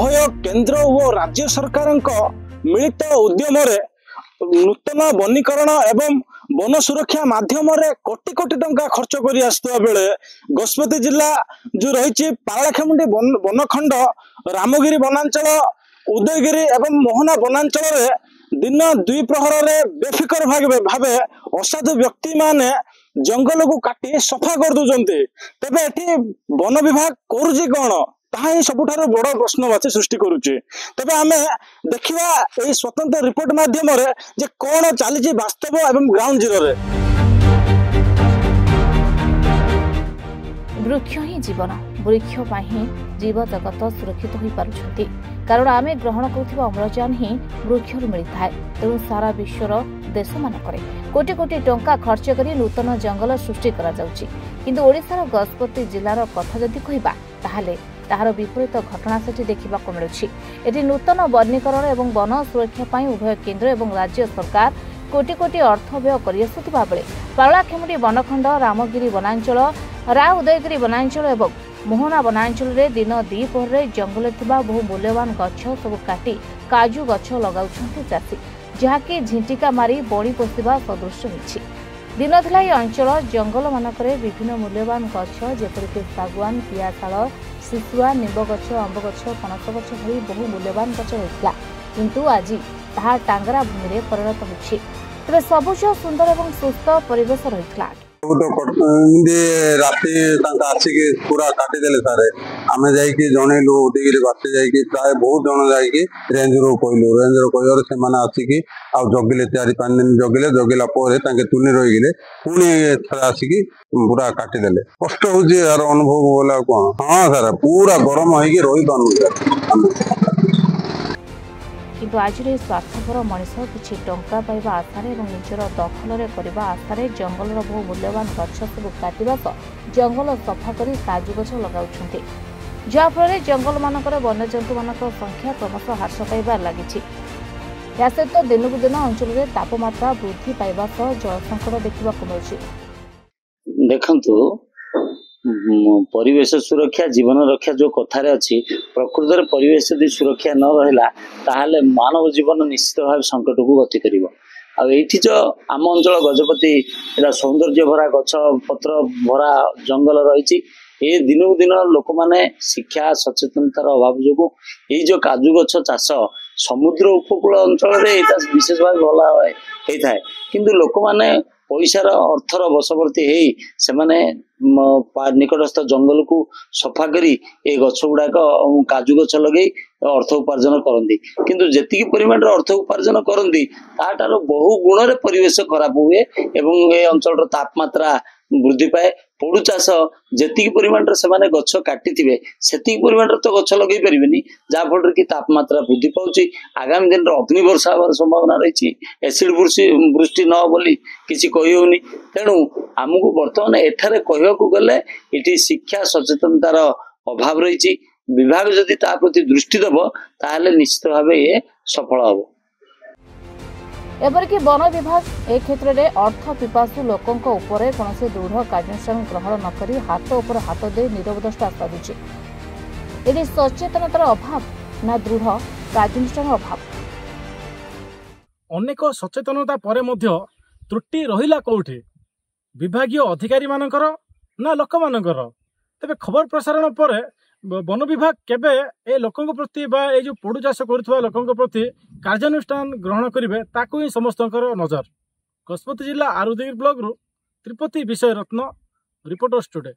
उभय केंद्र और राज्य सरकार मिलित उद्यम नूतन वनीकरण एवं वन सुरक्षा माध्यम कोटी कोटी टंका खर्च कर आसुवा बेले गजपति जिला जो रही पारलाखेमुंडी वनखंड रामगिरी वनांचल उदयगिरी एवं मोहना वनांचल दिन दुई प्रहर बेफिकर भावे असाधु व्यक्ति माने जंगल को काटी सफा कर दूसरी तेरे ये वन विभाग करुच्ची कौन ताहा सबुठार बड़ प्रश्नवाची सृष्टि करुच्ची। तेबे आमे देखिबा एई स्वतंत्र रिपोर्ट माध्यम जे कौन चली वास्तव एवं ग्राउंड जीरो रे। वृक्ष ही जीवन, वृक्ष ही जीव जगत सुरक्षित हो पारुछंती कारण आमे ग्रहण करुथिबा अम्लजान ही वृक्षरु मिलिथाय। तेणु सारा विश्वर देश मानकरे कोटी कोटी टंका खर्च करी नूतन जंगल सृष्टि करा जाउची, किंतु ओडिशार गजपति जिलार कथा जदि कहिबा ताहाले ताहार विपरीत घटना सेठी देखिबाकु मिलुछि। एठी नूतन वनीकरण एवं वन सुरक्षा पई उभय केंद्र एवं राज्य सरकार कोटी कोटी अर्थ व्यय करि आसुथिबा बेले पारलाखेमुंडी वनखंड रामगिरी वनांचल रा उदयगिरी वनांचल एवं मोहना वनांचल रे दिन द्विपहर रे जंगल थिबा बहु मूल्यवान गछ सब काटी काजू गछ लगाउछन्ति चाषी, जहाँकि झिंटिका मारी बड़ी पोषिबा सदृश होइछि। दिन थिला ए अंचल जंगल मानकरे विभिन्न मूल्यवान गछ जेपरिक सागवान, पियाशाल, शिशुआ, निंब गछ, अंब गछ, पणस गछ भली बहु मूल्यवान गछ होइतला, किंतु आज ताहा टांगरा भूमि रे परिणत होछि। तबे सबुज सुंदर एवं सुस्थ परिवेश रहितला। राति आसिकी पूरा काटिदेले सारे आम जाइए जनइलु उदयगिरी बाटे जाइए प्राय बहुत जन जाइए रेंजर कहलु रेंजर कहर से आसिकी जगिले 4-5 दिन जगिले जगिला तुनी रहीगले पुणी आसिकी पूरा काटिदेले कष्ट हो यार अनुभव बोला कौन। हाँ सर पूरा गरम हो रही पार्नु किंतु आज स्वार्थपर मनीष किसी टंका पाइबा आशारे और निजर दखल करने आशारे जंगल बहु मूल्यवान गछ सब काटा सह जंगल सफा कर काजू गछ लगाउछन्ते, जहाँफल जंगल मानकर वन्यजंतु मान संख्या क्रमशः ह्रास पाइबार लगी। या सहित दिनकू दिन अंचल में तापमात्रा वृद्धि पाइबा सह जल संकट देखा मिलुछि। देखंतु परिवेश सुरक्षा जीवन रक्षा जो कथार अच्छी प्रकृत परिवेश यदि सुरक्षा न रहा ताहले मानव जीवन निश्चित भाव संकट को गति करिवो। आ एठी जो आम अंचल गजपति एटा सौंदर्य भरा गछ पत्र भरा जंगल रही ए दिन को दिन लोक माने शिक्षा सचेतनतार अभाव जो ये जो काजू गछ चाष समुद्र उपकूल अंचल विशेष भाव भल होता है, किंतु लोक माने पैसार अर्थर बशवर्ती से निकटस्थ जंगल को सफा करी ए गछ गुड़ाक काजू गछ लगे अर्थ उपार्जन करती, किंतु जेतिकी परिमाण अर्थ उपार्जन करती ताठार बहु गुण रे परिवेश खराब हुए एवं ए अंचल तापमात्रा वृद्धि पाए। पोड़ू चाष जेतिकी परिमाण से गछ काटी सेतिकी परिमाण तो गछ लगे पारे जहाँफल कि तापमात्रा वृद्धि पाउछि। आगामी दिन अग्नि वर्षा होवार संभावना रही एसिड वृष्टि न बोली किसी कही होनी। तेणु आमको बर्तमान एठारे कहवाकू गले इठी शिक्षा सचेतनतार अभाव रही। विभाग जदि ता प्रति दृष्टि दब ताहले निश्चित भाव ये सफल हम। एपरिक वन विभाग ए क्षेत्र में अर्थ पिपासु लोकों उपरे कौनसी दृढ़ कार्यानुष्ठान ग्रहण नक हाथ उपर हाथ दे निरवदष्टा साधुचे। एटी सचेतनतार अभाव ना दृढ़ कार्यानुष्ठान अभाव। अनेक सचेतनता परे मध्य त्रुटि रहिला कोठे विभागीय अधिकारी मानकर ना लोक मानकर। तेबे खबर प्रसारण पर वन विभाग केबे ए लोकों प्रति बा ए जो पोड़ू चाष करुवा लोकों प्रति कार्यानुष्ठान ग्रहण करेंगे ताकू ही समस्त नजर। गजपति जिला आरुदगिरी ब्लॉक रु त्रिपति विषय रत्न रिपोर्टर स्टूडियो।